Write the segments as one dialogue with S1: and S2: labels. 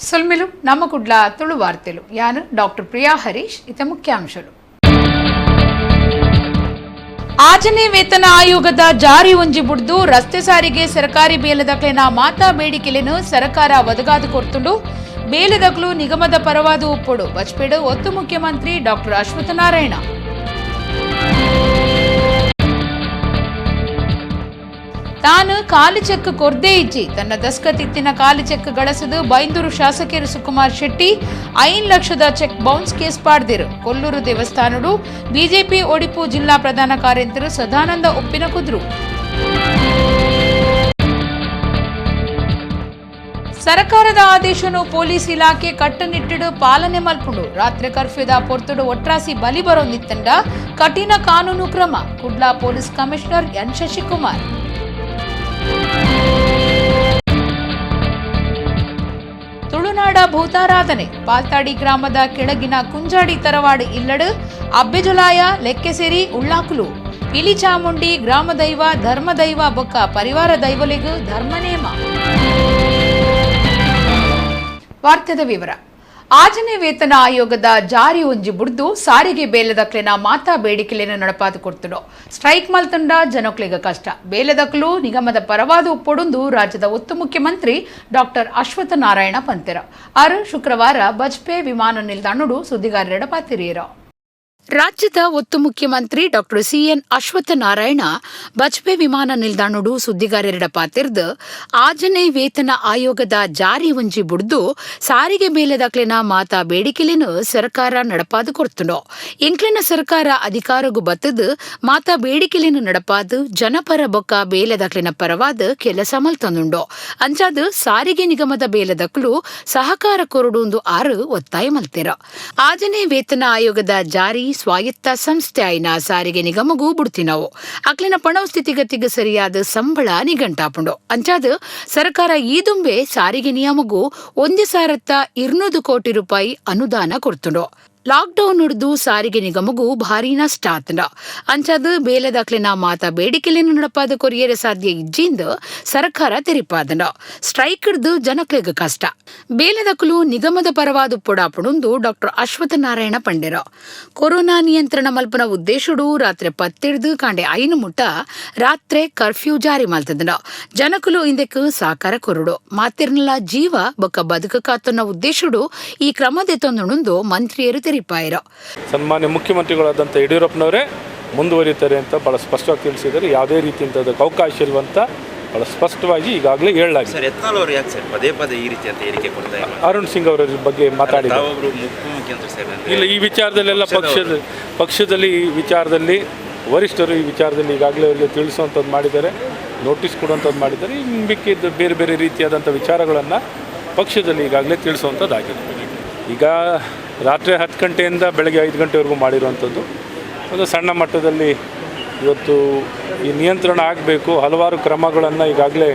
S1: సొల్మిలు నమ్మ కుడ్ల ತುಳು ವಾರ್ತೆಲು ಯಾನು ಡಾಕ್ಟರ್ ಪ್ರಿಯಾ ಹರೀಶ್ ಇತ ಮುಖ್ಯಾಂಶಲು. ಆಜನೇ ವೇತನ ಆಯೋಗದ ಜಾರಿ ಒಂಜಿ ಬುಡ್ದು ರಸ್ತೆ ಸಾರಿಗೆ ಸರ್ಕಾರಿ ಬೇಲೆದಕ್ಲೆನ ಮಾತಾ ಬೇಡಿಕೆಲೆನು ಸರ್ಕಾರ ಒದಗಾದು ಕೊರ್ತುಂಡು. ಬೇಲೆದಕ್ಲು ನಿಗಮದ ಪರವಾದ ಉಪ್ಪೊಡು ಬಚ್ಪೇಡು ಒತ್ತು ಮುಖ್ಯಮಂತ್ರಿ ಡಾಕ್ಟರ್ ಅಶ್ವತ್ಥನಾರಾಯಣ. ತಾನು ಖಾಲಿ ಚೆಕ್ ಕೊರ್ದೇ ಇಜ್ಜಿ ತನ್ನ ದಸ್ಕತಿತ್ತಿನ ಖಾಲಿ ಚೆಕ್ ಗಳಸದು ಬೈಂದೂರು ಶಾಸಕರು ಸುಕುಮಾರ್ ಶೆಟ್ಟಿ 5 ಲಕ್ಷದ ಚೆಕ್ ಬೌನ್ಸ್ ಕೇಸ್ ಪಾಡ್ದಿರು. ಕೊಲ್ಲೂರು ದೇವಸ್ಥಾನಡು ಬಿಜೆಪಿ ಒಡಿಪು ಜಿಲ್ಲಾ ಪ್ರಧಾನ ಕಾರ್ಯಂತರು ಸದಾನಂದ ಉಪ್ಪಿನ ಕುದ್ರು. ಸರ್ಕಾರದ ಆದೇಶನು ಪೊಲೀಸ್ ಇಲಾಖೆ ಕಟ್ಟುನಿಟ್ಟಿಡು ಪಾಲನೆ ಮಲ್ಪುಂಡು. ರಾತ್ರಿ ಕರ್ಫ್ಯೂದ ಪೊರ್ತುಡು ಒಟ್ರಾಸಿ ಬಲಿ ಬರೋಂದಿತ್ತಂಡ ಕಠಿಣ ಕಾನೂನು ಕ್ರಮ. Kudla police commissioner N Shashikumar. ತುಳುನಾಡ ಭೂತಾರಾಧನೆ ಪಾಲ್ತಾಡಿ ಗ್ರಾಮದ ಕೆಳಗಿನ ಕುಂಜಾಡಿ ತರವಾಡು ಇಲ್ಲಡು ಅಬ್ಬೆಜೊಲಾಯ ಲೆಕ್ಕೆಸೇರಿ ಉಳ್ಳಾಕುಲು ಪಿಲಿ ಚಾಮುಂಡಿ ಗ್ರಾಮದೈವ ಧರ್ಮದೈವ ಬೊಕ್ಕ ಪರಿವಾರ ದೈವಲಿಗು ಧರ್ಮನೇಮ. ವಾರ್ತೆದ ವಿವರ. ಆಜನೇ ವೇತನ ಆಯೋಗದ ಜಾರಿ ಒಂಜಿ ಬುಡ್ದು ಸಾರಿಗೆ ಬೇಲೆದಕ್ಲೆನ ಮಾತಾ ಬೇಡಿಕೆಲೆನ ನಡಪಾದು ಕೊಡ್ತುಂಡು. ಸ್ಟ್ರೈಕ್ ಮಲ್ತುಂಡ ಜನಕ್ಲೆಗ ಕಷ್ಟ. ಬೇಲೆದಕ್ಲು ನಿಗಮದ ಪರವಾದ ಉಪ್ಪೊಡುಂದು ರಾಜ್ಯದ ಒತ್ತು ಮುಖ್ಯಮಂತ್ರಿ ಡಾಕ್ಟರ್ ಅಶ್ವತ್ಥನಾರಾಯಣ ಪಂತೆರ. ಆರು ಶುಕ್ರವಾರ ಬಜ್ಪೆ ವಿಮಾನ ನಿಲ್ದಾಣಡು ಸುದ್ದಿಗಾರರ ಪಾತಿರಿಯರು. ರಾಜ್ಯದ ಒತ್ತು ಮುಖ್ಯಮಂತ್ರಿ ಡಾಕ್ಟರ್ ಸಿಎನ್ ಅಶ್ವತ್ಥನಾರಾಯಣ ಬಜ್ಪೆ ವಿಮಾನ ನಿಲ್ದಾಣಡು ಸುದ್ದಿಗಾರರ ಪಾತಿರ್ದು ಆಜನೇ ವೇತನ ಆಯೋಗದ ಜಾರಿ ಒಂಜಿ ಬುಡ್ದು ಸಾರಿಗೆ ಬೇಲೆದಕ್ಲೆನ ಮಾತಾ ಬೇಡಿಕೆಲೆನು ಸರ್ಕಾರ ನಡಪಾದು ಕೊರ್ತುಂಡು. ಎಂಕ್ಲೆನ ಸರ್ಕಾರ ಅಧಿಕಾರಗು ಬತ್ತದು ಮಾತಾ ಬೇಡಿಕೆಲೆನು ನಡಪಾದು ಜನಪರ ಬೊಕ್ಕ ಬೇಲೆದಕ್ಲೆನ ಪರವಾದ ಕೆಲಸ ಮಲ್ತೊಂದುಂಡು. ಅಂಚಾದು ಸಾರಿಗೆ ನಿಗಮದ ಬೇಲೆದಕ್ಲು ಸಹಕಾರ ಕೊರಡುಂದು ಆರು ಒತ್ತಾಯ ಮಲ್ತೆರ. ಆಜನೇ ವೇತನ ಆಯೋಗದ ಜಾರಿ ಸ್ವಾಯತ್ತ ಸಂಸ್ಥೆ ಆಯ್ನ ಸಾರಿಗೆ ನಿಗಮಗೂ ಬುಡ್ತಿನವು. ಅಕ್ಲಿನ ಪಣವು ಸ್ಥಿತಿಗತಿಗೆ ಸರಿಯಾದ ಸಂಬಳ ನಿಗಂಟಾಪುಂಡು. ಅಂಚಾದ ಸರ್ಕಾರ ಈ ದುಂಬೆ ಸಾರಿಗೆ ನಿಯಮಗೂ 1,200 ಕೋಟಿ ರೂಪಾಯಿ ಅನುದಾನ ಕೊಡ್ತುಂಡು. ಲಾಕ್ಡೌನ್ ಹಿಡಿದು ಸಾರಿಗೆ ನಿಗಮಗೂ ಭಾರಿ ನಷ್ಟ ಆತಂಡ. ಅಂಚಾದ ಬೇಲೆದಾಕ್ಲೆನ ಮಾತಾ ಬೇಡಿಕೆಲೆನು ನಡಪಾದ ಕೊರಿಯರ ಸಾಧ್ಯ ಇಜ್ಜಿಂದ ಸರ್ಕಾರ ತೆರಿಪಾದಂಡ. ಸ್ಟ್ರೈಕ್ ಹಿಡಿದು ಜನಕ್ಲೆಗ ಕಷ್ಟ. ಬೇಲೆದಕ್ಲು ನಿಗಮದ ಪರವಾದ ಪೊಡಾಪುಡುಂದು ಡಾಕ್ಟರ್ ಅಶ್ವತ್ಥನಾರಾಯಣ ಪಂಡೆರ. ಕೊರೋನಾ ನಿಯಂತ್ರಣ ಮಲ್ಪನ ಉದ್ದೇಶಡು ರಾತ್ರಿ 10 ಕಾಂಡೆ 5 ಮುಟ್ಟ ರಾತ್ರಿ ಕರ್ಫ್ಯೂ ಜಾರಿ ಮಲ್ತದಂಡ. ಜನಕಲು ಇಂದಕ್ಕೆ ಸಾಕಾರ ಕೊರಡು ಮಾತಿರ್ನಲ ಜೀವ ಬೊಕ್ಕ ಬದುಕ ಕಾತನ್ನ ಉದ್ದೇಶಡು ಈ ಕ್ರಮದೆ ತಂದುಂಡು ಮಂತ್ರಿಯರು
S2: ಸನ್ಮಾನ್ಯ ಮುಖ್ಯಮಂತ್ರಿಗಳಾದಂಥ ಯಡಿಯೂರಪ್ಪನವರೇ ಮುಂದುವರಿತಾರೆ ಅಂತ ಬಹಳ ಸ್ಪಷ್ಟವಾಗಿ ತಿಳಿಸಿದ್ದಾರೆ. ಯಾವುದೇ ರೀತಿಯಿಂದ ಅದಕ್ಕೆ ಅವಕಾಶ ಇರುವಂತ ಬಹಳ ಸ್ಪಷ್ಟವಾಗಿ ಈಗಾಗಲೇ ಹೇಳಲಾಗಿದೆ. ಅರುಣ್ ಸಿಂಗ್ ಅವರ ಬಗ್ಗೆ ಮಾತಾಡಿದ್ದಾರೆ. ಇಲ್ಲ, ಈ ವಿಚಾರದಲ್ಲೆಲ್ಲ ಪಕ್ಷದಲ್ಲಿ ಈ ವಿಚಾರದಲ್ಲಿ ವರಿಷ್ಠರು ಈ ವಿಚಾರದಲ್ಲಿ ಈಗಾಗಲೇ ಅವರಿಗೆ ತಿಳಿಸುವಂಥದ್ದು ಮಾಡಿದ್ದಾರೆ, ನೋಟಿಸ್ ಕೊಡುವಂಥದ್ದು ಮಾಡಿದ್ದಾರೆ. ಇನ್ನು ಮಿಕ್ಕಿದ ಬೇರೆ ಬೇರೆ ರೀತಿಯಾದಂಥ ವಿಚಾರಗಳನ್ನು ಪಕ್ಷದಲ್ಲಿ ಈಗಾಗಲೇ ತಿಳಿಸುವಂಥದ್ದಾಗಿದೆ. ಈಗ ರಾತ್ರಿ 10 ಗಂಟೆಯಿಂದ ಬೆಳಗ್ಗೆ 5 ಗಂಟೆವರೆಗೂ ಮಾಡಿರುವಂಥದ್ದು ಒಂದು ಸಣ್ಣ ಮಟ್ಟದಲ್ಲಿ ಇವತ್ತು ಈ ನಿಯಂತ್ರಣ ಆಗಬೇಕು. ಹಲವಾರು ಕ್ರಮಗಳನ್ನು ಈಗಾಗಲೇ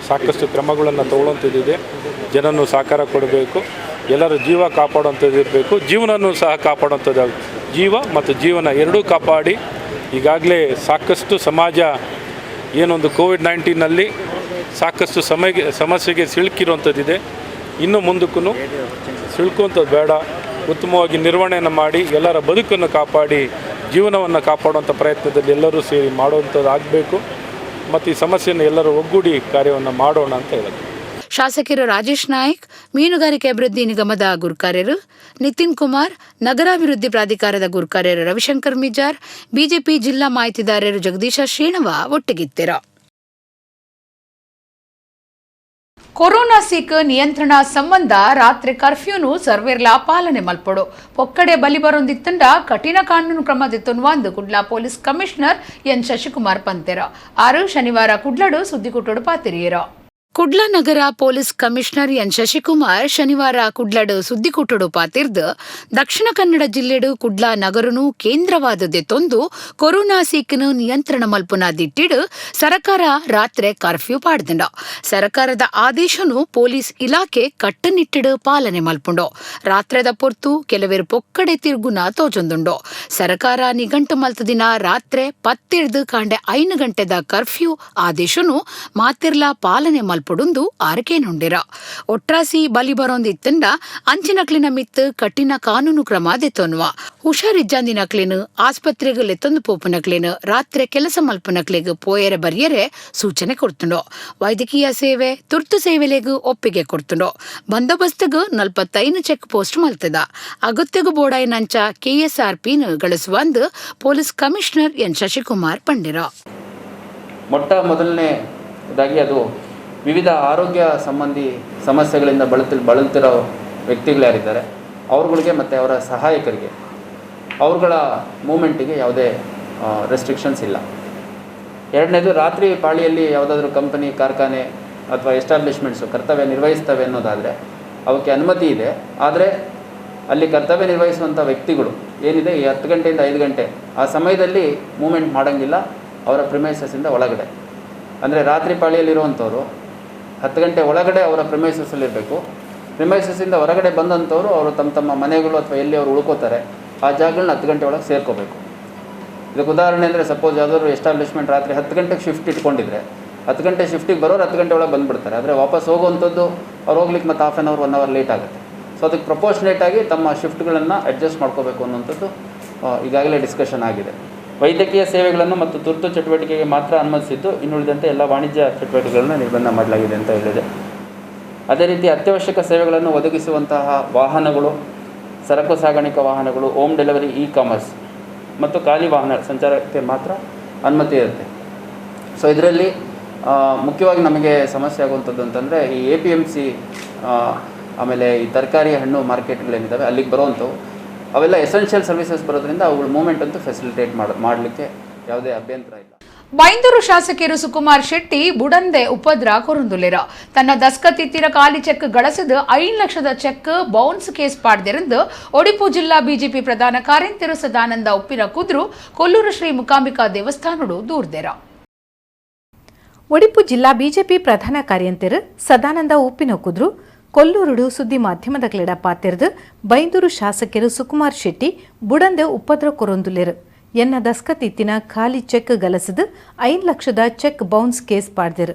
S2: ಸಾಕಷ್ಟು ಕ್ರಮಗಳನ್ನು ತಗೊಳ್ಳುವಂಥದ್ದಿದೆ. ಜನನ್ನು ಸಹಕಾರ ಕೊಡಬೇಕು, ಎಲ್ಲರ ಜೀವ ಕಾಪಾಡುವಂಥದ್ದು ಇರಬೇಕು, ಜೀವನನೂ ಸಹ ಕಾಪಾಡುವಂಥದ್ದು. ಜೀವ ಮತ್ತು ಜೀವನ ಎರಡೂ ಕಾಪಾಡಿ ಈಗಾಗಲೇ ಸಾಕಷ್ಟು ಸಮಾಜ ಏನೊಂದು ಕೋವಿಡ್-19ನಲ್ಲಿ ಸಾಕಷ್ಟು ಸಮಸ್ಯೆಗೆ ಸಿಲುಕಿರುವಂಥದ್ದಿದೆ. ಇನ್ನು ಮುಂದಕ್ಕೂ ಸಿಲುಕುವಂಥದ್ದು ಬೇಡ. ಉತ್ತಮವಾಗಿ ನಿರ್ವಹಣೆಯನ್ನು ಮಾಡಿ ಎಲ್ಲರ ಬದುಕನ್ನು ಕಾಪಾಡಿ ಜೀವನವನ್ನು ಕಾಪಾಡುವಂಥ ಪ್ರಯತ್ನದಲ್ಲಿ ಎಲ್ಲರೂ ಸೇರಿ ಮಾಡುವಂಥದ್ದು ಆಗಬೇಕು. ಮತ್ತು ಈ ಸಮಸ್ಯೆಯನ್ನು ಎಲ್ಲರೂ ಒಗ್ಗೂಡಿ ಕಾರ್ಯವನ್ನು ಮಾಡೋಣ ಅಂತ ಹೇಳೋದು.
S1: ಶಾಸಕರು ರಾಜೇಶ್ ನಾಯ್ಕ್, ಮೀನುಗಾರಿಕೆ ಅಭಿವೃದ್ಧಿ ನಿಗಮದ ಗುರುಕಾರ್ಯರು ನಿತಿನ್ ಕುಮಾರ್, ನಗರಾಭಿವೃದ್ಧಿ ಪ್ರಾಧಿಕಾರದ ಗುರುಕಾರ್ಯರು ರವಿಶಂಕರ್ ಮಿಜಾರ್, ಬಿಜೆಪಿ ಜಿಲ್ಲಾ ಮಾಹಿತಿದಾರರು ಜಗದೀಶ ಶ್ರೀಣವ ಒಟ್ಟಿಗಿತ್ತೆರ. ಕೊರೋನಾ ಸೀಕ್ ನಿಯಂತ್ರಣ ಸಂಬಂಧ ರಾತ್ರಿ ಕರ್ಫ್ಯೂನು ಸರ್ವೇರ್ಲ ಪಾಲನೆ ಮಲ್ಪಡು. ಪೊಕ್ಕಡೆ ಬಲಿ ಬರೊಂದಿತ್ತಂಡ ಕಠಿಣ ಕಾನೂನು ಕ್ರಮದಿತ್ತುನ್ವಂದು Kudla police commissioner N Shashikumar ಪಂತೆರ. ಆರು ಶನಿವಾರ ಕುಡ್ಲಡು ಸುದ್ದಿಗುಟ್ಟಡು ಪಾತಿರಿಯರ. ಕುಡ್ಲಾ ನಗರ ಪೊಲೀಸ್ ಕಮಿಷನರ್ ಎನ್ ಶಶಿಕುಮಾರ್ ಶನಿವಾರ ಕುಡ್ಲಡು ಸುದ್ದಿಕೂಟಡು ಪಾತಿರ್ದು ದಕ್ಷಿಣ ಕನ್ನಡ ಜಿಲ್ಲೆಡು ಕುಡ್ಲಾ ನಗರನು ಕೇಂದ್ರವಾದದ್ದೆ ತೊಂದು ಕೊರೋನಾ ಸೀಕನು ನಿಯಂತ್ರಣ ಮಲ್ಪುನ ದಿಟ್ಟಿಡು ಸರ್ಕಾರ ರಾತ್ರಿ ಕರ್ಫ್ಯೂ ಪಾಡ್ದಂಡ. ಸರ್ಕಾರದ ಆದೇಶನು ಪೊಲೀಸ್ ಇಲಾಖೆ ಕಟ್ಟುನಿಟ್ಟಿಡು ಪಾಲನೆ ಮಲ್ಪುಂಡು. ರಾತ್ರದ ಪೊರ್ತು ಕೆಲವೇರು ಪೊಕ್ಕಡೆ ತಿರುಗುನ ತೋಜೊಂದುಂಡು. ಸರ್ಕಾರ ನಿಘಂಟು ಮಲ್ತ ದಿನ ರಾತ್ರಿ 10 ಕಾಂಡೆ 5 ಗಂಟೆದ ಕರ್ಫ್ಯೂ ಆದೇಶನು ಮಾತಿರ್ಲ ಪಾಲನೆ ಮಲ್ಪ ಪಡುಂದು ಆರಕೆ ನುಂಡಿರ ಒಟ್ರಾಸಿ ಬಲಿ ಬರೋಂದಿತ್ತಂಡ ಅಂಚಿನಕ್ಲಿನ ಮಿತ್ತು ಕಟ್ಟಿನ ಕಾನೂನು ಕ್ರಮ ದೆತ್ತೊನ್ವ ಹುಷಾರಿಜ್ಜಾಂದಿನಕ್ಲಿನ ಆಸ್ಪತ್ರೆಗೆ ಲೆತ್ತೊಂದು ಪೋಪನಕ್ಲಿನ ರಾತ್ರಿ ಕೆಲಸ ಮಲ್ಪನಕ್ಲಿಗೆ ಪೋಯರೆ ಬರ್ಯರೆ ಸೂಚನೆ ಕೊಡ್ತುಂಡೋ ವೈದ್ಯಕೀಯ ಸೇವೆ ತುರ್ತು ಸೇವೆಲೆಗೂ ಒಪ್ಪಿಗೆ ಕೊಡ್ತುಂಡೋ ಬಂದೋಬಸ್ತ್ಗೆ 45 ಚೆಕ್ ಪೋಸ್ಟ್ ಮಲ್ತದ ಅಗತ್ಯಗೂ ಬೋಡಾಯಿನಂಚ KSRPನ ಗಳಿಸುವಂದು ಪೊಲೀಸ್ ಕಮಿಷನರ್ ಎನ್ ಶಶಿಕುಮಾರ್ ಪಂಡಿರ
S3: ಮೊದಲನೇದಾಗಿ ಅದು ವಿವಿಧ ಆರೋಗ್ಯ ಸಂಬಂಧಿ ಸಮಸ್ಯೆಗಳಿಂದ ಬಳಲ್ತಿರೋ ವ್ಯಕ್ತಿಗಳು ಯಾರಿದ್ದಾರೆ ಅವ್ರುಗಳಿಗೆ ಮತ್ತು ಅವರ ಸಹಾಯಕರಿಗೆ ಅವ್ರುಗಳ ಮೂಮೆಂಟಿಗೆ ಯಾವುದೇ ರೆಸ್ಟ್ರಿಕ್ಷನ್ಸ್ ಇಲ್ಲ. ಎರಡನೇದು, ರಾತ್ರಿ ಪಾಳಿಯಲ್ಲಿ ಯಾವುದಾದ್ರೂ ಕಂಪನಿ, ಕಾರ್ಖಾನೆ ಅಥವಾ ಎಸ್ಟಾಬ್ಲಿಷ್ಮೆಂಟ್ಸು ಕರ್ತವ್ಯ ನಿರ್ವಹಿಸ್ತವೆ ಅನ್ನೋದಾದರೆ ಅವಕ್ಕೆ ಅನುಮತಿ ಇದೆ. ಆದರೆ ಅಲ್ಲಿ ಕರ್ತವ್ಯ ನಿರ್ವಹಿಸುವಂಥ ವ್ಯಕ್ತಿಗಳು ಏನಿದೆ ಈ 10 ಗಂಟೆಯಿಂದ 5 ಗಂಟೆ ಆ ಸಮಯದಲ್ಲಿ ಮೂಮೆಂಟ್ ಮಾಡೋಂಗಿಲ್ಲ ಅವರ ಪ್ರಿಮೈಸಸ್ಸಿಂದ ಒಳಗಡೆ. ಅಂದರೆ ರಾತ್ರಿ ಪಾಳಿಯಲ್ಲಿರುವಂಥವ್ರು 10 ಗಂಟೆ ಒಳಗಡೆ ಅವರ ಪ್ರಿಮೈಸಸ್ಸಲ್ಲಿರಬೇಕು. ಪ್ರಿಮೈಸಸ್ಸಿಂದ ಹೊರಗಡೆ ಬಂದಂಥವ್ರು ಅವರು ತಮ್ಮ ಮನೆಗಳು ಅಥವಾ ಎಲ್ಲಿ ಅವರು ಉಳ್ಕೋತಾರೆ ಆ ಜಾಗಗಳನ್ನ 10 ಗಂಟೆ ಒಳಗೆ ಸೇರ್ಕೋಬೇಕು. ಇದಕ್ಕೆ ಉದಾಹರಣೆ ಅಂದರೆ, ಸಪೋಸ್ ಯಾವುದಾದ್ರು ಎಸ್ಟಾಬ್ಲಿಷ್ಮೆಂಟ್ ರಾತ್ರಿ 10 ಗಂಟೆಗೆ ಶಿಫ್ಟ್ ಇಟ್ಕೊಂಡಿದ್ರೆ 10 ಗಂಟೆ ಶಿಫ್ಟಿಗೆ ಬರೋರು 10 ಗಂಟೆ ಒಳಗೆ ಬಂದುಬಿಡ್ತಾರೆ. ಆದರೆ ವಾಪಸ್ ಹೋಗುವಂಥದ್ದು ಅವ್ರು ಹೋಗ್ಲಿಕ್ಕೆ ಮತ್ತು half an hour 1 hour late ಆಗುತ್ತೆ. ಸೊ ಅದಕ್ಕೆ ಪ್ರಪೋರ್ಷನೇಟಾಗಿ ತಮ್ಮ ಶಿಫ್ಟ್ಗಳನ್ನು ಅಡ್ಜಸ್ಟ್ ಮಾಡ್ಕೋಬೇಕು ಅನ್ನೋಂಥದ್ದು ಈಗಾಗಲೇ ಡಿಸ್ಕಷನ್ ಆಗಿದೆ. ವೈದ್ಯಕೀಯ ಸೇವೆಗಳನ್ನು ಮತ್ತು ತುರ್ತು ಚಟುವಟಿಕೆಗೆ ಮಾತ್ರ ಅನುಮತಿಸಿದ್ದು, ಇನ್ನುಳಿದಂತೆ ಎಲ್ಲ ವಾಣಿಜ್ಯ ಚಟುವಟಿಕೆಗಳನ್ನು ನಿರ್ಬಂಧ ಮಾಡಲಾಗಿದೆ ಅಂತ ಹೇಳಿದೆ. ಅದೇ ರೀತಿ ಅತ್ಯವಶ್ಯಕ ಸೇವೆಗಳನ್ನು ಒದಗಿಸುವಂತಹ ವಾಹನಗಳು, ಸರಕು ಸಾಗಾಣಿಕಾ ವಾಹನಗಳು, ಹೋಮ್ ಡೆಲಿವರಿ, ಕಾಮರ್ಸ್ ಮತ್ತು ಖಾಲಿ ವಾಹನ ಸಂಚಾರಕ್ಕೆ ಮಾತ್ರ ಅನುಮತಿ ಇರುತ್ತೆ. ಸೊ ಇದರಲ್ಲಿ ಮುಖ್ಯವಾಗಿ ನಮಗೆ ಸಮಸ್ಯೆ ಆಗುವಂಥದ್ದು ಅಂತಂದರೆ ಈ APMC ಆಮೇಲೆ ಈ ತರಕಾರಿ ಹಣ್ಣು ಮಾರ್ಕೆಟ್ಗಳೇನಿದ್ದಾವೆ ಅಲ್ಲಿಗೆ ಬರುವಂಥವು ಅವೆಲ್ಲ ಎಸೆನ್ಷಿಯಲ್ ಸರ್ವಿಸಸ್ ಬರೋದ್ರಿಂದ ಅವುಗಳ ಮೂವ್ಮೆಂಟ್ ಅಂತೂ ಫೆಸಿಲಿಟೇಟ್ ಮಾಡಲಿಕ್ಕೆ ಯಾವುದೇ ಅಭ್ಯಂತರ ಇಲ್ಲ.
S1: ಬೈಂದೂರು ಶಾಸಕರು ಸುಕುಮಾರ್ ಶೆಟ್ಟಿ ಬುಡಂದೆ ಉಪದ್ರ ಕೊರುಂದುಲೆರ ತನ್ನ ದಸ್ಕತ್ತಿತ್ತಿನ ಖಾಲಿ ಚೆಕ್ ಗಳಸದು 5 ಲಕ್ಷದ ಚೆಕ್ ಬೌನ್ಸ್ ಕೇಸ್ ಪಾಡ್ದಿರಂದು ಒಡಿಪು ಜಿಲ್ಲಾ ಬಿಜೆಪಿ ಪ್ರಧಾನ ಕಾರ್ಯಂತಿರು ಸದಾನಂದ ಉಪ್ಪಿನ ಕುದ್ರು ಕೊಲ್ಲೂರು ಶ್ರೀ ಮುಕಾಂಬಿಕಾ ದೇವಸ್ಥಾನಡು ದೂರ್ದೆರ.
S4: ಒಡಿಪು ಜಿಲ್ಲಾ ಬಿಜೆಪಿ ಪ್ರಧಾನ ಕಾರ್ಯಂತಿರು ಸದಾನಂದ ಉಪ್ಪಿನ ಕುದ್ರು ಕೊಲ್ಲೂರುಡು ಸುದ್ದಿ ಮಾಧ್ಯಮದಗಳೆಡ ಪಾತಿರ್ದು ಬೈಂದೂರು ಶಾಸಕರು ಸುಕುಮಾರ್ ಶೆಟ್ಟಿ ಬುಡಂದೆ ಉಪದ್ರ ಕೊರೊಂದುಲೆರು ಎನ್ನ ದಸ್ಕತ್ತಿತ್ತಿನ ಖಾಲಿ ಚೆಕ್ ಗಲಸದು 5 ಲಕ್ಷದ ಚೆಕ್ ಬೌನ್ಸ್ ಕೇಸ್ ಪಾಡ್ದಿರು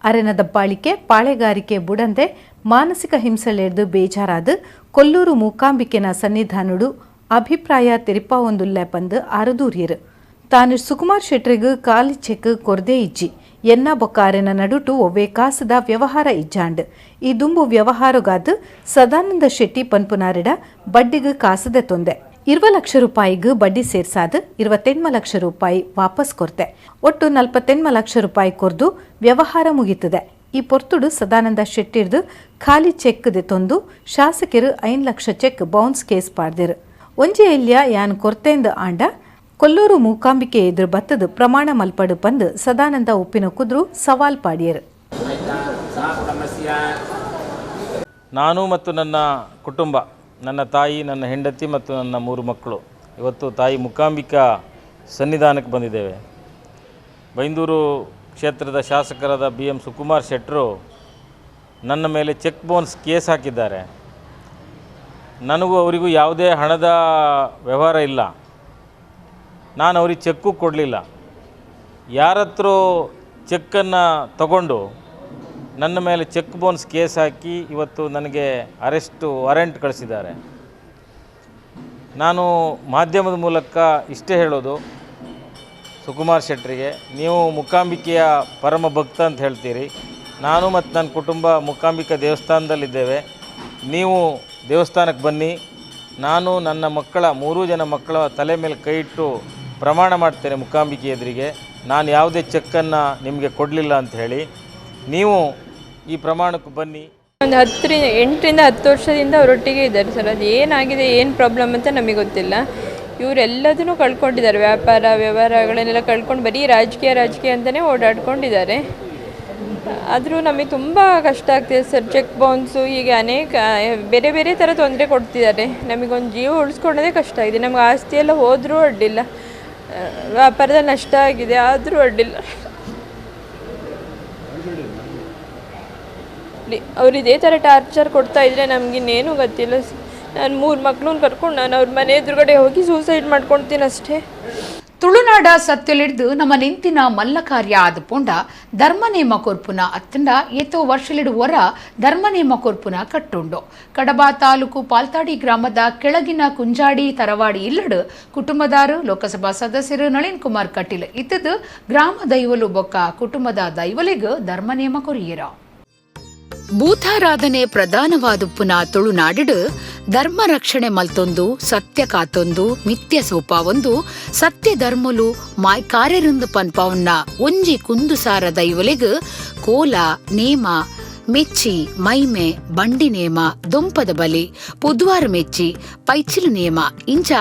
S4: ಅರೆನ ದಬ್ಬಾಳಿಕೆ ಪಾಳೆಗಾರಿಕೆ ಬುಡಂದೆ ಮಾನಸಿಕ ಹಿಂಸೆಳೆದು ಬೇಜಾರಾದು ಕೊಲ್ಲೂರು ಮೂಕಾಂಬಿಕೆನ ಸನ್ನಿಧಾನುಡು ಅಭಿಪ್ರಾಯ ತಿರುಪಾವೊಂದುಲ್ಲೆ ಬಂದು ಆರದೂರ್ಯರು ತಾನು ಸುಕುಮಾರ್ ಶೆಟ್ರಿಗೂ ಖಾಲಿ ಚೆಕ್ ಕೊರದೇ ಇಜ್ಜಿ ಎನ್ನ ಬೊಕ್ಕಾರೆನ ನಡುಟು ಒವ್ವೆ ಕಾಸದ ವ್ಯವಹಾರ ಇಜ್ಜಾಂಡ್ ಈ ದುಂಬು ವ್ಯವಹಾರಗಾದು ಸದಾನಂದ ಶೆಟ್ಟಿ ಪನ್ಪುನಾರಿಡ ಬಡ್ಡಿಗೆ ಕಾಸದೆ ತೊಂದೆ 20 ಲಕ್ಷ ರೂಪಾಯಿಗೂ ಬಡ್ಡಿ ಸೇರ್ಸಾದು 28 ಲಕ್ಷ ರೂಪಾಯಿ ವಾಪಸ್ ಕೊರ್ತೆ ಒಟ್ಟು 48 ಲಕ್ಷ ರೂಪಾಯಿ ಕೊರ್ದು ವ್ಯವಹಾರ ಮುಗಿತದೆ. ಈ ಪೊರ್ತುಡು ಸದಾನಂದ ಶೆಟ್ಟಿರ್ದು ಖಾಲಿ ಚೆಕ್ ದೆ ತೊಂದು ಶಾಸಕರು 5 ಲಕ್ಷ ಚೆಕ್ ಬೌನ್ಸ್ ಕೇಸ್ ಪಾಡ್ದಿರು ಒಂಜೆ ಎಲ್ಯ ಯಾನ್ ಕೊರ್ತೆಂದು ಆಂಡ ಕೊಲ್ಲೂರು ಮೂಕಾಂಬಿಕೆ ಎದುರು ಬತ್ತದು ಪ್ರಮಾಣ ಮಲ್ಪಡು ಬಂದು ಸದಾನಂದ ಉಪ್ಪಿನ ಕುದ್ರು ಸವಾಲ್ ಪಾಡಿಯರು.
S5: ನಾನು ಮತ್ತು ನನ್ನ ಕುಟುಂಬ, ನನ್ನ ತಾಯಿ, ನನ್ನ ಹೆಂಡತಿ ಮತ್ತು ನನ್ನ 3 ಮಕ್ಕಳು ಇವತ್ತು ತಾಯಿ ಮೂಕಾಂಬಿಕಾ ಸನ್ನಿಧಾನಕ್ಕೆ ಬಂದಿದ್ದೇವೆ. ಬೈಂದೂರು ಕ್ಷೇತ್ರದ ಶಾಸಕರಾದ BM ಸುಕುಮಾರ್ ಶೆಟ್ಟರು ನನ್ನ ಮೇಲೆ ಚೆಕ್ ಬೌನ್ಸ್ ಕೇಸ್ ಹಾಕಿದ್ದಾರೆ. ನನಗೂ ಅವರಿಗೂ ಯಾವುದೇ ಹಣದ ವ್ಯವಹಾರ ಇಲ್ಲ. ನಾನು ಅವ್ರಿಗೆ ಚೆಕ್ಕು ಕೊಡಲಿಲ್ಲ. ಯಾರತ್ರ ಚೆಕ್ಕನ್ನು ತಗೊಂಡು ನನ್ನ ಮೇಲೆ ಚೆಕ್ ಬೌನ್ಸ್ ಕೇಸ್ ಹಾಕಿ ಇವತ್ತು ನನಗೆ ಅರೆಸ್ಟು ವಾರೆಂಟ್ ಕಳಿಸಿದ್ದಾರೆ. ನಾನು ಮಾಧ್ಯಮದ ಮೂಲಕ ಇಷ್ಟೇ ಹೇಳೋದು, ಸುಕುಮಾರ್ ಶೆಟ್ಟರಿಗೆ, ನೀವು ಮೂಕಾಂಬಿಕೆಯ ಪರಮ ಭಕ್ತ ಅಂತ ಹೇಳ್ತೀರಿ. ನಾನು ಮತ್ತು ನನ್ನ ಕುಟುಂಬ ಮೂಕಾಂಬಿಕಾ ದೇವಸ್ಥಾನದಲ್ಲಿದ್ದೇವೆ. ನೀವು ದೇವಸ್ಥಾನಕ್ಕೆ ಬನ್ನಿ. ನಾನು ನನ್ನ ಮಕ್ಕಳ 3 ಜನ ಮಕ್ಕಳ ತಲೆ ಮೇಲೆ ಕೈ ಇಟ್ಟು ಪ್ರಮಾಣ ಮಾಡ್ತೇನೆ ಮೂಕಾಂಬಿಕೆ ಎದುರಿಗೆ, ನಾನು ಯಾವುದೇ ಚೆಕ್ಕನ್ನು ನಿಮಗೆ ಕೊಡಲಿಲ್ಲ ಅಂತ ಹೇಳಿ. ನೀವು ಈ ಪ್ರಮಾಣಕ್ಕೆ ಬನ್ನಿ.
S6: ಒಂದು 8ರಿಂದ 10 ವರ್ಷದಿಂದ ಅವರೊಟ್ಟಿಗೆ ಇದ್ದಾರೆ ಸರ್. ಅದು ಏನಾಗಿದೆ, ಏನು ಪ್ರಾಬ್ಲಮ್ ಅಂತ ನಮಗೆ ಗೊತ್ತಿಲ್ಲ. ಇವರೆಲ್ಲದನ್ನು ಕಳ್ಕೊಂಡಿದ್ದಾರೆ. ವ್ಯವಹಾರಗಳನ್ನೆಲ್ಲ ಕಳ್ಕೊಂಡು ಬರೀ ರಾಜಕೀಯ ಅಂತಲೇ ಓಡಾಡ್ಕೊಂಡಿದ್ದಾರೆ. ಆದರೂ ನಮಗೆ ತುಂಬ ಕಷ್ಟ ಆಗ್ತಿದೆ ಸರ್. ಚೆಕ್ ಬೌನ್ಸು ಹೀಗೆ ಅನೇಕ ಬೇರೆ ಬೇರೆ ಥರ ತೊಂದರೆ ಕೊಡ್ತಿದ್ದಾರೆ. ನಮಗೊಂದು ಜೀವ ಉಳಿಸ್ಕೊಳ್ಳೋದೇ ಕಷ್ಟ ಆಗಿದೆ. ನಮ್ಗೆ ಆಸ್ತಿ ಎಲ್ಲ ಹೋದರೂ ಅಡ್ಡಿಲ್ಲ, ವ್ಯಾಪಾರದಲ್ಲಿ ನಷ್ಟ ಆಗಿದೆ ಆದರೂ ಅಡ್ಡಿಲ್ಲ. ಅವ್ರು ಇದೇ ಥರ ಟಾರ್ಚರ್ ಕೊಡ್ತಾ ಇದ್ರೆ ನಮಗಿನ್ನೇನು ಗೊತ್ತಿಲ್ಲ. ನಾನು 3 ಮಕ್ಕಳನ್ನ ಕರ್ಕೊಂಡು ನಾನು ಅವ್ರ ಮನೆ ಎದುರುಗಡೆ ಹೋಗಿ ಸೂಸೈಡ್ ಮಾಡ್ಕೊಳ್ತೀನಿ ಅಷ್ಟೇ.
S1: ತುಳುನಾಡ ಸತ್ಯಲಿಡ್ದು ನಮ್ಮ ನಿಂತಿನ ಮಲ್ಲ ಕಾರ್ಯ ಆದುಪೋಂಡ ಧರ್ಮನೇಮ ಕೊರ್ಪುನ ಅತ್ತಂಡ ಏತೋ ವರ್ಷಲಿಡು ಹೊರ ಧರ್ಮನೇಮ ಕೊರ್ಪುನ ಕಟ್ಟುಂಡು. ಕಡಬ ತಾಲೂಕು ಪಾಲ್ತಾಡಿ ಗ್ರಾಮದ ಕೆಳಗಿನ ಕುಂಜಾಡಿ ತರವಾಡಿ ಇಲ್ಲಡು ಕುಟುಂಬದಾರು ಲೋಕಸಭಾ ಸದಸ್ಯರು ನಳಿನ್ ಕುಮಾರ್ ಕಟೀಲ್ ಇತ್ತದು ಗ್ರಾಮ ದೈವಲು ಬೊಕ್ಕ ಕುಟುಂಬದ ದೈವಲಿಗೆ ಧರ್ಮನೇಮ ಕೊರಿಯರ. ಭೂತಾರಾಧನೆ ಪ್ರಧಾನವಾದುಪ್ಪುನ ತುಳುನಾಡಿಡು ಧರ್ಮ ರಕ್ಷಣೆ ಮಲ್ತೊಂದು ಸತ್ಯ ಕಾತೊಂದು ಮಿಥ್ಯ ಸೋಪಾವೊಂದು ಸತ್ಯ ಧರ್ಮಲು ಮಾಯ್ ಕಾರ್ಯರಂದು ಪನ್ಪವನ್ನ ಒಂಜಿ ಕುಂದುಸಾರ ದೈವಲೆಗ್ ಕೋಲ ನೇಮ ಮೆಚ್ಚಿ ಮೈಮೆ ಬಂಡಿ ನೇಮ ದೊಂಪದ ಬಲಿ ಪುದ್ವಾರ ಮೆಚ್ಚಿ ಪೈಚಿಲು ನೇಮ ಇಂಚ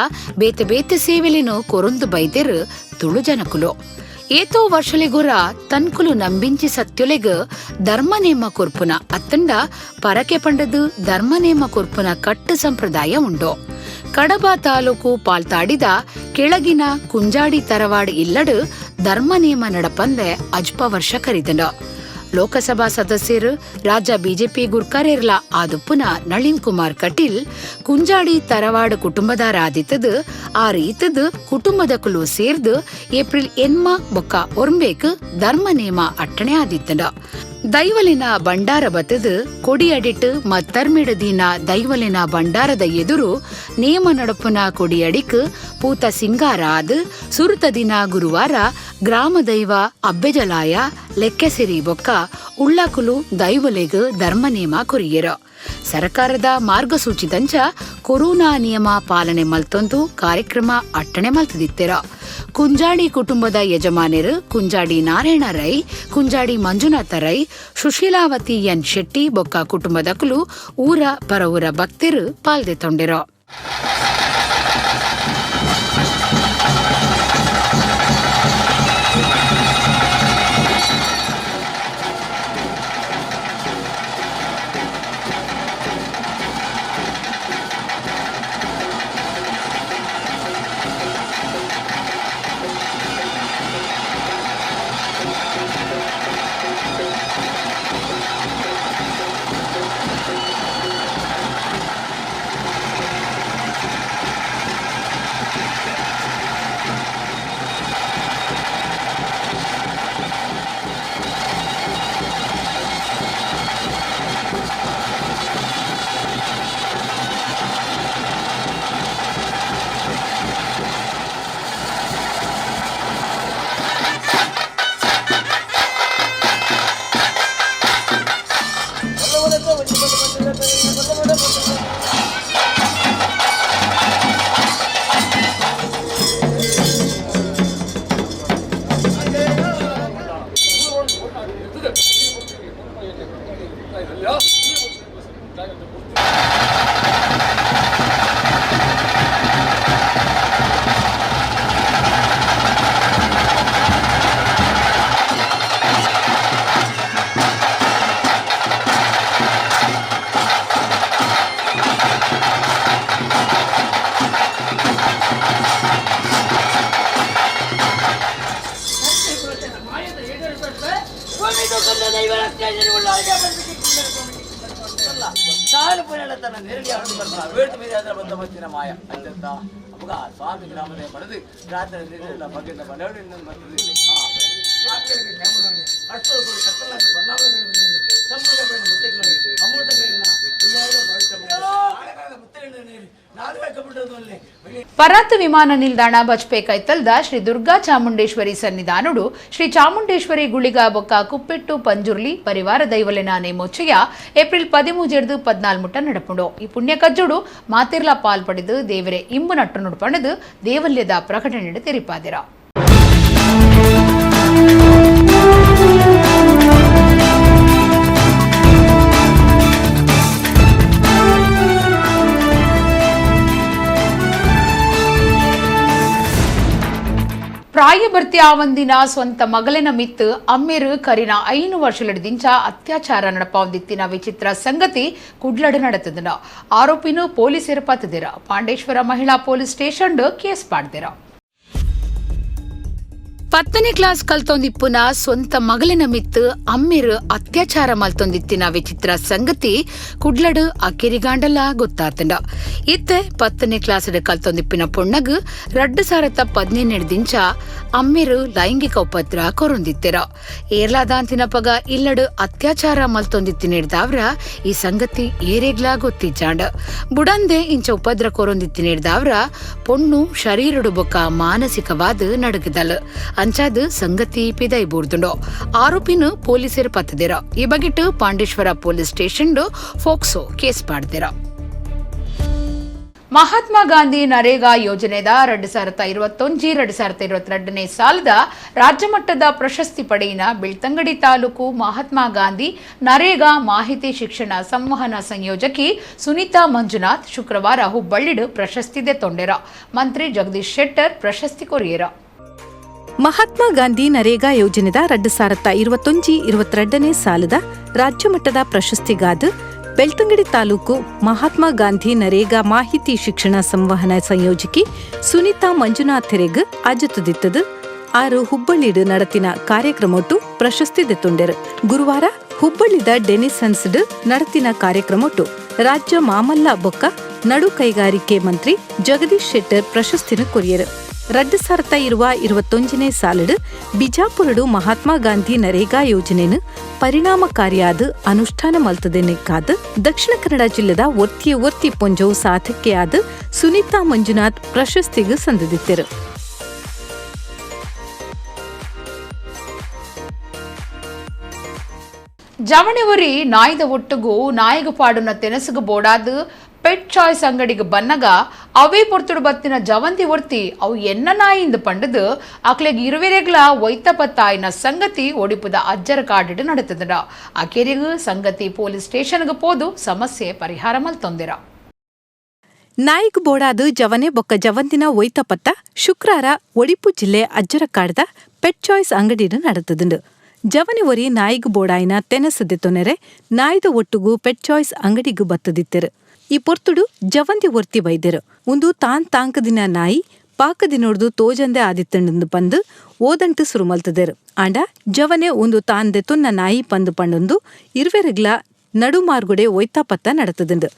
S1: ಬೇತೆ ಬೇತೆ ಸೇವೆಲೆನು ಕೊರೊಂದು ಬೈದೆರ್ ತುಳು ಜನಕುಲು. ಏತೋ ವರ್ಷಲೆಗೊರ ತನ್ಕುಲು ನಂಬಿಂಚಿ ಸತ್ಯೊಲೆಗ್ ಧರ್ಮನೇಮ ಕೊರ್ಪುನ ಅತ್ತಂಡ ಪರಕೆ ಪಂಡದು ಧರ್ಮನೇಮ ಕೊರ್ಪುನ ಕಟ್ಟು ಸಂಪ್ರದಾಯ ಉಂಡು. ಕಡಬ ತಾಲೂಕು ಪಾಲ್ತಾಡಿದ ಕೆಳಗಿನ ಕುಂಜಾಡಿ ತರವಾಡಿ ಇಲ್ಲಡು ಧರ್ಮನೇಮ ನಡಪಂದೆ ಅಜ್ಪ ವರ್ಷ ಕರಿದನು. ಲೋಕಸಭಾ ಸದಸ್ಯರು ರಾಜ್ಯ ಬಿಜೆಪಿ ಗುರ್ಕರೇರ್ಲ ಆದುಪ್ಪುನ ನಳಿನ್ ಕುಮಾರ್ ಕಟೀಲ್ ಕುಂಜಾಡಿ ತರವಾಡು ಕುಟುಂಬದಾರ ಆದಿತ್ತದು ಆ ರೀತದು ಕುಟುಂಬದ ಕುಲು ಸೇರ್ದು ಏಪ್ರಿಲ್ 8 ಬೊಕ್ಕ ಒರ್ಂಬೇಕ್ ಧರ್ಮನೇಮ ಅಟ್ಟಣೆ ಆದಿತ್ತನ. ದೈವಲಿನ ಬಂಡಾರ ಬತ್ತದು ಕೊಡಿಯಡಿಟ್ ಮತ್ತರ್ಮಿಡದಿನ ದೈವಲಿನ ಬಂಡಾರದ ಎದುರು ನೇಮ ನಡಪುನ ಕೊಡಿಯಡಿಕ್ ಪೂತ ಸಿಂಗಾರ ಆದ್ ಸುರುತ ದಿನ ಗುರುವಾರ ಗ್ರಾಮ ದೈವ ಅಬ್ಬೆಜಲಾಯ ಲೆಕ್ಕೆಸಿರಿ ಬೊಕ್ಕ ಉಳ್ಳಕುಲು ದೈವಲೆಗ್ ಧರ್ಮನೇಮ ಕೊರಿಯರ. ಸರ್ಕಾರದ ಮಾರ್ಗಸೂಚಿದಂಚ ಕೊರೋನಾ ನಿಯಮ ಪಾಲನೆ ಮಲ್ತೊಂದು ಕಾರ್ಯಕ್ರಮ ಅಟ್ಟಣೆ ಮಲ್ತದಿತ್ತೆರ. ಕುಂಜಾಡಿ ಕುಟುಂಬದ ಯಜಮಾನರು ಕುಂಜಾಡಿ ನಾರಾಯಣ ರೈ, ಕುಂಜಾಡಿ ಮಂಜುನಾಥ ರೈ, ಸುಶೀಲಾವತಿ ಎನ್ ಶೆಟ್ಟಿ ಬೊಕ್ಕ ಕುಟುಂಬದಕುಲು ಊರ ಪರವೂರ ಭಕ್ತರು ಪಾಲ್ದೆ ತೊಂಡೆರ.
S7: ಮಾಯ ಅಂತ ಸ್ವಾಮಿ ಗ್ರಾಮದ ಪಡೆದು ರಾತ್ರಿ ಬಗ್ಗೆ
S1: ಪರಾತ್ ವಿಮಾನ ನಿಲ್ದಾಣ ಬಜ್ಪೇಕೈತಲ್ದ ಶ್ರೀ ದುರ್ಗಾ ಚಾಮುಂಡೇಶ್ವರಿ ಸನ್ನಿಧಾನುಡು ಶ್ರೀ ಚಾಮುಂಡೇಶ್ವರಿ ಗುಳಿಗ ಬೊಕ್ಕ ಕುಪ್ಪೆಟ್ಟು ಪಂಜುರ್ಲಿ ಪರಿವಾರ ದೈವಲೆನ ನೇಮೋಚ್ಚಯ ಏಪ್ರಿಲ್ 13-14 ನಡಪುಂಡು. ಈ ಪುಣ್ಯ ಕಜ್ಜುಡು ಮಾತಿರ್ಲ ಪಾಲ್ಪಡೆದು ದೇವರೇ ಇಂಬು ನಟ್ಟು ನುಡ್ಪಣದು ದೇವಲ್ಯದ ಪ್ರಕಟಣೆ ತೆರಿಪಾದಿರ. ಪ್ರಾಯಭರ್ತಿ ಆವಂದಿನ ಸ್ವಂತ ಮಗಲಿನ ಮಿತ್ತು ಅಮ್ಮೇರು ಕರಿನ 5 ವರ್ಷಲಡಿದಿಂಚ ಅತ್ಯಾಚಾರ ನಡಪಾವಂದಿತ್ತಿನ ವಿಚಿತ್ರ ಸಂಗತಿ ಕುಡ್ಲಡ ನಡತದನ. ಆರೋಪಿನು ಪೊಲೀಸರು ಪತ್ತದಿರ. ಪಾಂಡೇಶ್ವರ ಮಹಿಳಾ ಪೊಲೀಸ್ ಸ್ಟೇಷನ್ ಕೇಸ್ ಪಾಡ್ದಿರ. 10ನೇ ಕ್ಲಾಸ್ ಕಲ್ತೊಂದಿಪ್ಪುನ ಸ್ವಂತ ಮಗಳಿನ ಮಿತ್ತು ಅಮ್ಮಿರು ಅತ್ಯಾಚಾರ ಮಲ್ತೊಂದಿತ್ತಿನ ವಿಚಿತ್ರ ಸಂಗತಿ ಕುಡ್ಲಡ್ ಅಕೆರಿಗಾಂಡಲ ಗೊತ್ತಾತಂಡ. ಇತ್ತೆ 10ನೇ ಕ್ಲಾಸ್ ಕಲ್ತೊಂದಿಪ್ಪಿನ ಪೊಣ್ಣಗ್ 2017 ದಿಂಚ ಅಮ್ಮಿರು ಲೈಂಗಿಕ ಉಪದ್ರ ಕೊರೊಂದಿತ್ತೆರ. ಏರ್ಲಾದಾಂತಿನ ಪಗ ಇಲ್ಲಡ್ ಅತ್ಯಾಚಾರ ಮಲ್ತೊಂದಿತ್ತಿನಿಡ್ದಾವ್ರ ಈ ಸಂಗತಿ ಏರೆಗ್ಲಾ ಗೊತ್ತಿಜ್ಜಾಂಡ. ಬುಡಂದೆ ಇಂಚ ಉಪದ್ರ ಕೊರೊಂದಿತ್ತಿನಿಡ್ದಾವ್ರ ಪೊಣ್ಣು ಶರೀರಡು ಬೊಕ್ಕ ಮಾನಸಿಕವಾದ ನಡಗದಲ್ ಅಂಚಾದ ಸಂಗತಿ ಪಿದೈ ಬೂರ್ದುಂಡು. ಆರೋಪಿನ ಪೊಲೀಸರು ಪತ್ತದಿರ. ಈ ಬಗೆಟ್ Pandeshwar police station POCSO case ಪಾಡ್ದಿರ. ಮಹಾತ್ಮ ಗಾಂಧಿ ನರೇಗಾ ಯೋಜನೆದ 2021-2022 ಸಾಲದ ರಾಜ್ಯ ಮಟ್ಟದ ಪ್ರಶಸ್ತಿ ಪಡೆಯಿನ ಬೆಳ್ತಂಗಡಿ ತಾಲೂಕು ಮಹಾತ್ಮ ಗಾಂಧಿ ನರೇಗಾ ಮಾಹಿತಿ ಶಿಕ್ಷಣ ಸಂವಹನ ಸಂಯೋಜಕಿ ಸುನೀತಾ ಮಂಜುನಾಥ್ ಶುಕ್ರವಾರ ಹುಬ್ಬಳ್ಳಿಡ್ ಪ್ರಶಸ್ತಿದೆ ತೊಂಡೆರ. ಮಂತ್ರಿ ಜಗದೀಶ್ ಶೆಟ್ಟರ್ ಪ್ರಶಸ್ತಿ ಕೊರಿಯರ.
S4: ಮಹಾತ್ಮ ಗಾಂಧಿ ನರೇಗಾ ಯೋಜನೆದ 2021-22 ಸಾಲದ ರಾಜ್ಯ ಮಟ್ಟದ ಪ್ರಶಸ್ತಿಗಾದ ಬೆಳ್ತಂಗಡಿ ತಾಲೂಕು ಮಹಾತ್ಮ ಗಾಂಧಿ ನರೇಗಾ ಮಾಹಿತಿ ಶಿಕ್ಷಣ ಸಂವಹನ ಸಂಯೋಜಕಿ ಸುನೀತಾ ಮಂಜುನಾಥೆರೆಗ್ ಅಜತುದಿತ್ತದು ಆರು ಹುಬ್ಬಳ್ಳಿಡ್ ನಡತಿನ ಕಾರ್ಯಕ್ರಮೊಟ್ಟು ಪ್ರಶಸ್ತಿ ದೆತ್ತೊಂಡೆರು. ಗುರುವಾರ ಹುಬ್ಬಳ್ಳಿದ ಡೆನಿಸನ್ಸ್ಡ್ ನಡತಿನ ಕಾರ್ಯಕ್ರಮೊಟ್ಟು ರಾಜ್ಯ ಮಾಮಲ್ಲ ಬೊಕ್ಕ ನಡು ಕೈಗಾರಿಕೆ ಮಂತ್ರಿ ಜಗದೀಶ್ ಶೆಟ್ಟರ್ ಪ್ರಶಸ್ತಿನ ಕೊರಿಯರು. 2021 ಸಾಲಡ್ ಬಿಜಾಪುರಡು ಮಹಾತ್ಮ ಗಾಂಧಿ ನರೇಗಾ ಯೋಜನೆಯನ್ನು ಪರಿಣಾಮಕಾರಿಯಾದ ಅನುಷ್ಠಾನ ಮಲ್ತದೆನ್ನಿಕ್ಕಾದ ದಕ್ಷಿಣ ಕನ್ನಡ ಜಿಲ್ಲೆದ ಒರ್ತಿ ಪೊಂಜವು ಸಾಧಕೆಯಾದ ಸುನೀತಾ ಮಂಜುನಾಥ್ ಪ್ರಶಸ್ತಿಗೆ ಸಂದಿದ್ದರು.
S1: ಜವಣಿವರಿ ನಾಯ್ದ ಒಟ್ಟುಗೂ ನಾಯಿಗ ಪಾಡುನ ತೆನಸುಗು ಬೋಡಾದ ಪೆಟ್ ಚಾಯ್ಸ್ ಅಂಗಡಿಗೆ ಬನ್ನಗ ಅವೇ ಪೊರ್ತುಡು ಬತ್ತಿನ ಜವಂತಿ ಒರ್ತಿ ಅವು ಎನ್ನ ನಾಯಿಂದ ಪಂಡದು ಅಕ್ಲೆಗ್ ಇರುವೆರೆಗ್ಲ ಒಯ್ತಪತ್ತಾಯಿನ ಸಂಗತಿ ಒಡಿಪುದ ಅಜ್ಜರ ಕಾಡಿಡ್ ನಡತದ. ಅಕೆರಿಗೂ ಸಂಗತಿ ಪೊಲೀಸ್ ಸ್ಟೇಷನ್ಗೆ ಪೋದು ಸಮಸ್ಯೆ ಪರಿಹಾರ ಮಲ್ತೊಂದಿರ.
S4: ನಾಯಿಗ್ ಬೋಡಾದ ಜವನೆ ಬೊಕ್ಕ ಜವಂತಿನ ಒಯ್ತಪತ್ತ ಶುಕ್ರಾರ ಒಡಿಪು ಜಿಲ್ಲೆ ಅಜ್ಜರ ಕಾಡ್ದ ಪೆಟ್ ಚಾಯ್ಸ್ ಅಂಗಡಿಡ್ ನಡತದುಂಡು. ಜವನೆ ಒರಿ ನಾಯಿಗ್ ಬೋಡಾಯಿನ ತೆನಸದೆ ತೊನೆರೆ ನಾಯ್ದ ಒಟ್ಟುಗೂ ಪೆಟ್ ಚಾಯ್ಸ್ ಅಂಗಡಿಗೂ ಬತ್ತದಿತ್ತೆರು. ಈ ಪೊರ್ತುಡು ಜವಂತಿ ಒರ್ತಿ ಬೈದೆರು. ಒಂದು ತಾಂಕದಿನ ನಾಯಿ ಪಾಕದಿನೊಡ್ದು ತೋಜಂದೆ ಆದಿತ್ತಂಡು ಪಂದು ಓದಂಟು ಸುರುಮಲ್ತದೆರು. ಆಂಡ ಜವನೆ ಒಂದು ತಾಂದೆ ತುನ್ನ ನಾಯಿ ಪಂದು ಪಂಡೊಂದು ಇರುವೆರೆಗ್ಲ ನಡು ಮಾರ್ಗುಡೆ ಒಯ್ತಾಪತ್ತ ನಡತದುಂಡು.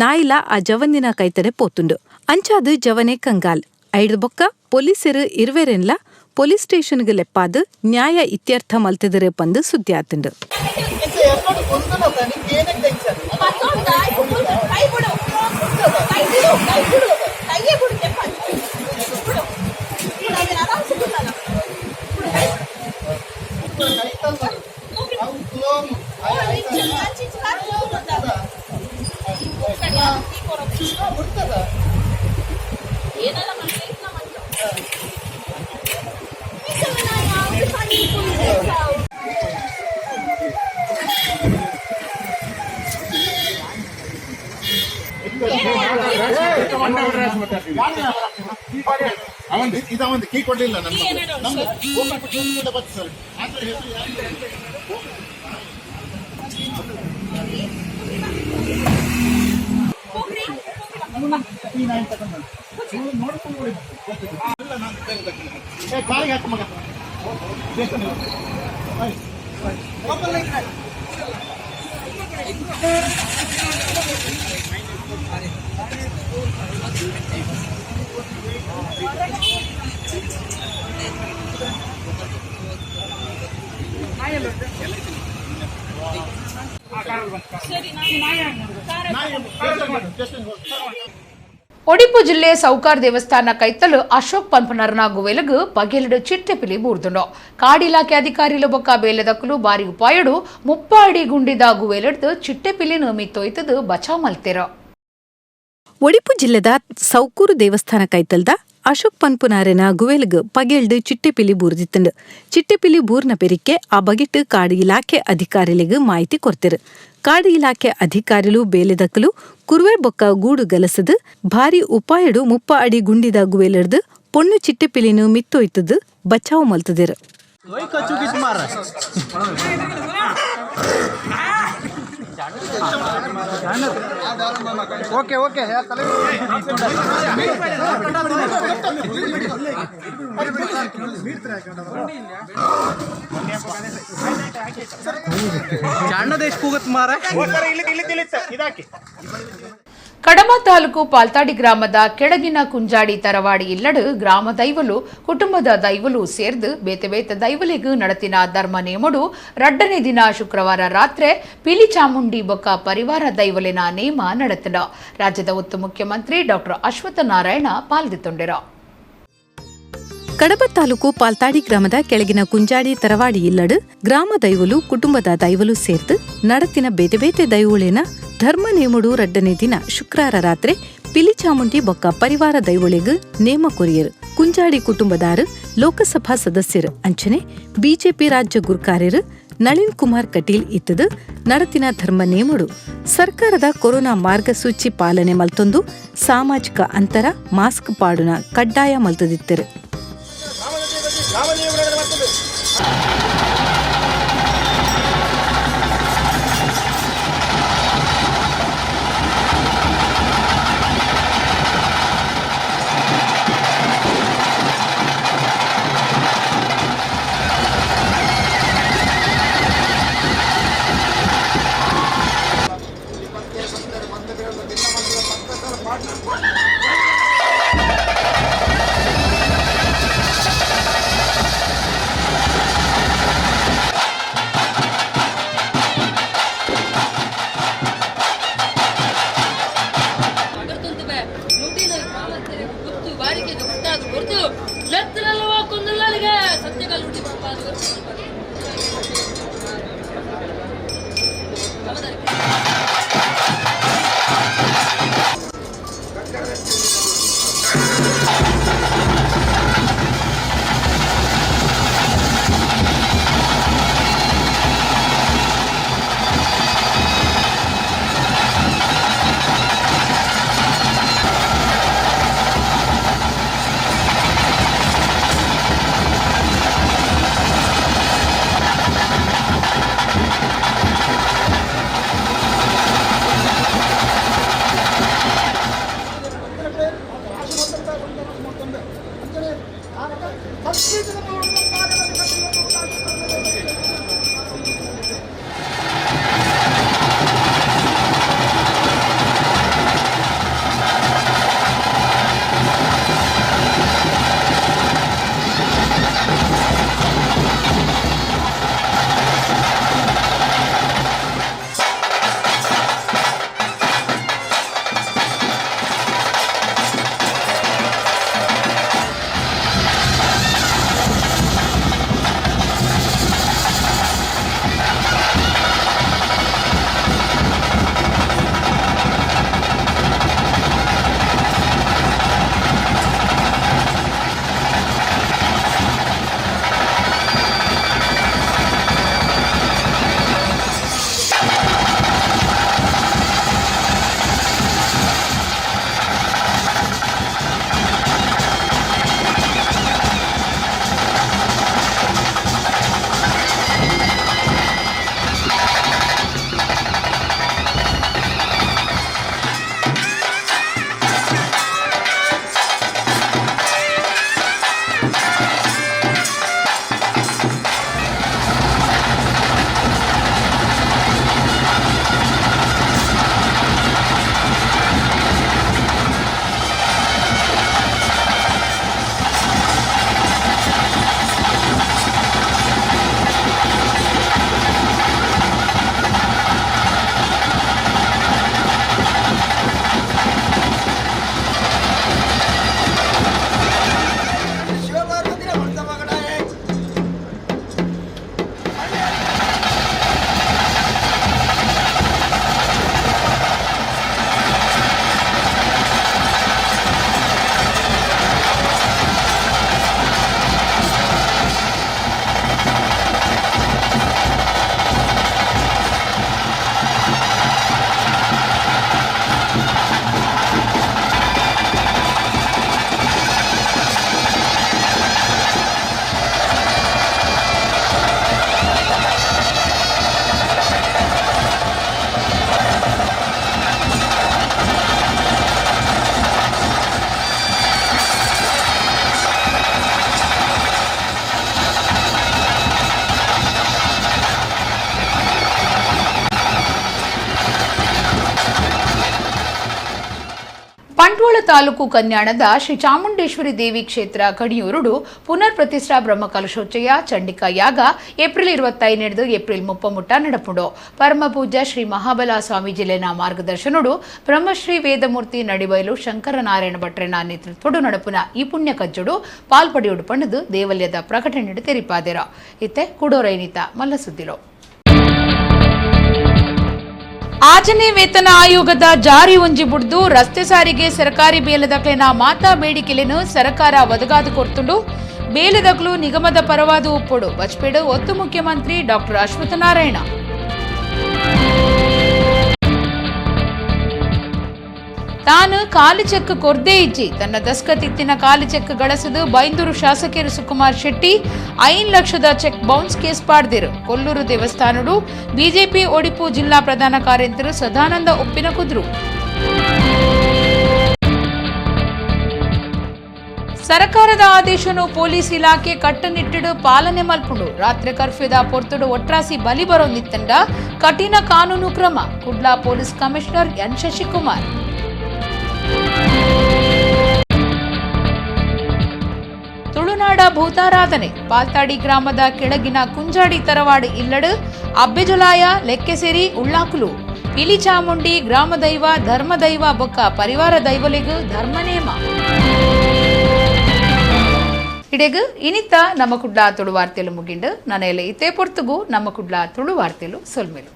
S4: ನಾಯಿಲ ಆ ಜವಂದಿನ ಕೈತಡೆ ಪೋತುಂಡು. ಅಂಚಾದು ಜವನೆ ಕಂಗಾಲ್ ಐಡ್ ಬೊಕ್ಕ ಪೊಲೀಸರು ಇರುವೆರೆನ್ಲ ಪೊಲೀಸ್ ಸ್ಟೇಷನ್ಗೆ ಲೆಪ್ಪಾದು ನ್ಯಾಯ ಇತ್ಯರ್ಥ ಮಲ್ತಿದರೆ ಪಂದು ಸುದ್ದಿ ಆತುಂಡು.
S8: ಇದೊಂದು ಕೀ ಕೊಡ್ಲಿಲ್ಲ ನಮ್ಗೆ ಕಾರಿಗೆ ಹಾಕ ಮಗ
S1: ಒಡಿಪು ಜಿಲ್ಲೆ ಸೌಕಾರ್ ದೇವಸ್ಥಾನ ಕೈತಲು ಅಶೋಕ್ ಪಂಪನರ್ನ ಗುವೆಲಗು ಪಗೆಲಡು ಚಿಟ್ಟೆ ಪಿಲಿ ಬೂರ್ದುಂಡು. ಕಾಡು ಇಲಾಖೆ ಅಧಿಕಾರಿಲು ಬೊಕ್ಕ ಬೇಲೆದಕ್ಕಲು ಬಾರಿ ಉಪಾಯಡು 30 ಅಡಿ ಗುಂಡಿದ ಗುವೆಲಡ್ದು ಚಿಟ್ಟೆ ಪಿಲಿನ ಮಿತ್ತೊಯ್ತದು ಬಚಾವ್ ಮಲ್ತೆರ.
S4: ಒಡಿಪು ಜಿಲ್ಲೆದ ಸೌಕೂರು ದೇವಸ್ಥಾನ ಕೈತಲ್ದ ಅಶೋಕ್ ಪನ್ಪುನಾರೆನ ಗುವೆಲ್ಗ್ ಪಗೆಲ್ಡ್ ಚಿಟ್ಟೆಪಿಲಿ ಬೂರ್ದಿತ್ತಂಡು. ಚಿಟ್ಟೆಪಿಲಿ ಬೂರ್ನ ಪೆರಿಕೆ ಆ ಬಗೆಟ್ ಕಾಡು ಇಲಾಖೆ ಅಧಿಕಾರಿಲಿಗ್ ಮಾಹಿತಿ ಕೊಡ್ತಿರು. ಕಾಡು ಇಲಾಖೆ ಅಧಿಕಾರಿಲು ಬೇಲೆದಕ್ಕಲು ಕುರುವೆ ಬೊಕ್ಕ ಗೂಡು ಗಲಸದು ಭಾರಿ ಉಪಾಯಡು 30 ಅಡಿ ಗುಂಡಿದ ಗುವೆಲಡ್ದು ಪೊಣ್ಣು ಚಿಟ್ಟೆಪಿಲಿನು ಮಿತ್ತೊಯ್ತದು ಬಚಾವ್ ಮಲ್ತದಿರು.
S9: ಓಕೆ ಓಕೆ ದೇಶ ಕೂಗತ್ ಮಾರ
S1: ಕಡಮ ತಾಲೂಕು ಪಾಲ್ತಾಡಿ ಗ್ರಾಮದ ಕೆಳಗಿನ ಕುಂಜಾಡಿ ತರವಾಡಿ ಇಲ್ಲಡು ಗ್ರಾಮ ದೈವಲು ಕುಟುಂಬದ ದೈವಲು ಸೇರ್ದು ಬೇತೆ ಬೇತೆ ದೈವಲಿಗೂ ನಡತಿನ ಧರ್ಮ ನೇಮಡು ರಡ್ಡನೇ ದಿನ ಶುಕ್ರವಾರ ರಾತ್ರಿ ಪಿಲಿ ಚಾಮುಂಡಿ ಬೊಕ್ಕ ಪರಿವಾರ ದೈವಲಿನ ನೇಮ ನಡತಿನ ರಾಜ್ಯದ ಉತ್ತ ಮುಖ್ಯಮಂತ್ರಿ ಡಾಕ್ಟರ್ ಅಶ್ವತ್ಥನಾರಾಯಣ ಪಾಲ್ಗೊಂಡಿರೋ.
S4: ಕಡಬ ತಾಲೂಕು ಪಾಲ್ತಾಡಿ ಗ್ರಾಮದ ಕೆಳಗಿನ ಕುಂಜಾಡಿ ತರವಾಡಿ ಇಲ್ಲಡು ಗ್ರಾಮ ದೈವಲು ಕುಟುಂಬದ ದೈವಲು ಸೇರ್ದು ನಡತಿನ ಬೇತೆ ಬೇತೆ ದೈವಳಿನ ಧರ್ಮ ನೇಮುಡು ರಡ್ಡನೇ ದಿನ ಶುಕ್ರವಾರ ರಾತ್ರಿ ಪಿಲಿ ಚಾಮುಂಡಿ ಬೊಕ್ಕ ಪರಿವಾರ ದೈವಳಿಗೂ ನೇಮ ಕೊರಿಯರು ಕುಂಜಾಡಿ ಕುಟುಂಬದಾರು ಲೋಕಸಭಾ ಸದಸ್ಯರು ಅಂಚನೆ ಬಿಜೆಪಿ ರಾಜ್ಯ ಗುರುಕಾರ್ಯರು ನಳಿನ್ ಕುಮಾರ್ ಕಟೀಲ್ ಇತ್ತದು ನಡತಿನ ಧರ್ಮ ನೇಮುಡು ಸರ್ಕಾರದ ಕೊರೋನಾ ಮಾರ್ಗಸೂಚಿ ಪಾಲನೆ ಮಲ್ತೊಂದು ಸಾಮಾಜಿಕ ಅಂತರ ಮಾಸ್ಕ್ ಪಾಡುನ ಕಡ್ಡಾಯ ಮಲ್ತದಿತ್ತರು.
S1: ಬಂಟ್ವಾಳ ತಾಲೂಕು ಕನ್ಯಾಣದ ಶ್ರೀ ಚಾಮುಂಡೇಶ್ವರಿ ದೇವಿ ಕ್ಷೇತ್ರ ಕಡಿಯೂರುಡು ಪುನರ್ ಪ್ರತಿಷ್ಠಾ ಬ್ರಹ್ಮಕಲಶೋಚ್ಚಯ ಚಂಡಿಕಾ ಯಾಗ ಏಪ್ರಿಲ್ 25 ಏಪ್ರಿಲ್ 30 ನಡಪುಡು ಪರಮ ಪೂಜ್ಯ ಶ್ರೀ ಮಹಾಬಲ ಸ್ವಾಮೀಜಿಲೆನ ಮಾರ್ಗದರ್ಶನಡು ಬ್ರಹ್ಮಶ್ರೀ ವೇದಮೂರ್ತಿ ನಡಿಬೈಲು ಶಂಕರನಾರಾಯಣ ಭಟ್ರೆನ ನೇತೃತ್ವಡು ನಡಪುನ ಈ ಪುಣ್ಯ ಕಜ್ಜುಡು ಪಾಲ್ಪಡಿಯುಡು ಪಣ್ಣದು ದೇವಲ್ಯದ ಪ್ರಕಟಣೆ ತೆರಿಪಾದೆರ ಇತ್ತೆ ಕುಡೋರೈನಿತ ಮಲ್ಲ ಸುದ್ದಿಲೋ ಆಜನೆ ವೇತನ ಆಯೋಗದ ಜಾರಿ ಒಂಜಿ ಬುಡ್ದು ರಸ್ತೆ ಸಾರಿಗೆ ಸರ್ಕಾರಿ ಬೇಲದಕ್ಲೆನ ಮಾತಾ ಬೇಡಿಕೆಲೆನು ಸರ್ಕಾರ ಒದಗಾದು ಕೊರ್ತುಂಡು ಬೇಲದಕ್ಲು ನಿಗಮದ ಪರವಾದ ಉಪ್ಪುಡು ಬಚ್ಪೇಡು ಒತ್ತು ಮುಖ್ಯಮಂತ್ರಿ ಡಾಕ್ಟರ್ ಅಶ್ವತ್ಥನಾರಾಯಣ ತಾನು ಕಾಲು ಚೆಕ್ ಕೊರ್ದೇ ಇಜ್ಜಿ ತನ್ನ ದಸ್ಕತಿತ್ತಿನ ಕಾಲು ಚೆಕ್ ಗಳಸದು ಬೈಂದೂರು ಶಾಸಕರು ಸುಕುಮಾರ್ ಶೆಟ್ಟಿ 5 ಲಕ್ಷದ ಚೆಕ್ ಬೌನ್ಸ್ ಕೇಸ್ ಪಾಡ್ದಿರು ಕೊಲ್ಲೂರು ದೇವಸ್ಥಾನಡು ಬಿಜೆಪಿ ಒಡಿಪು ಜಿಲ್ಲಾ ಪ್ರಧಾನ ಕಾರ್ಯಂತರು ಸದಾನಂದ ಉಪ್ಪಿನ ಕುದ್ರು ಸರ್ಕಾರದ ಆದೇಶನು ಪೊಲೀಸ್ ಇಲಾಖೆ ಕಟ್ಟುನಿಟ್ಟಿಡು ಪಾಲನೆ ಮಲ್ಪುಂಡು ರಾತ್ರಿ ಕರ್ಫ್ಯೂದ ಪೊರ್ತುಡು ಒಟ್ರಾಸಿ ಬಲಿ ಬರೋಂದಿತ್ತಂಡ ಕಠಿಣ ಕಾನೂನು ಕ್ರಮ Kudla police commissioner N Shashikumar ತುಳುನಾಡ ಭೂತಾರಾಧನೆ ಪಾಲ್ತಾಡಿ ಗ್ರಾಮದ ಕೆಳಗಿನ ಕುಂಜಾಡಿ ತರವಾಡು ಇಲ್ಲಡು ಅಬ್ಬೆಜುಲಾಯ ಲೆಕ್ಕೆಸೇರಿ ಉಳ್ಳಾಕುಲು ಪಿಲಿ ಚಾಮುಂಡಿ ಗ್ರಾಮದೈವ ಧರ್ಮದೈವ ಬೊಕ್ಕ ಪರಿವಾರ ದೈವಲಿಗು ಧರ್ಮನೇಮ ಇಡೆಗು ಇನಿತ ನಮ್ಮ ಕುಡ್ಲ ತುಳು ವಾರ್ತೆಲು ಮುಗಿಂಡು ನನೆಲೆ ಇತೇ ಪೊರ್ತುಗು ನಮ್ಮ ಕುಡ್ಲ ತುಳು ವಾರ್ತೆಲು ಸೊಲ್ಮೆಲು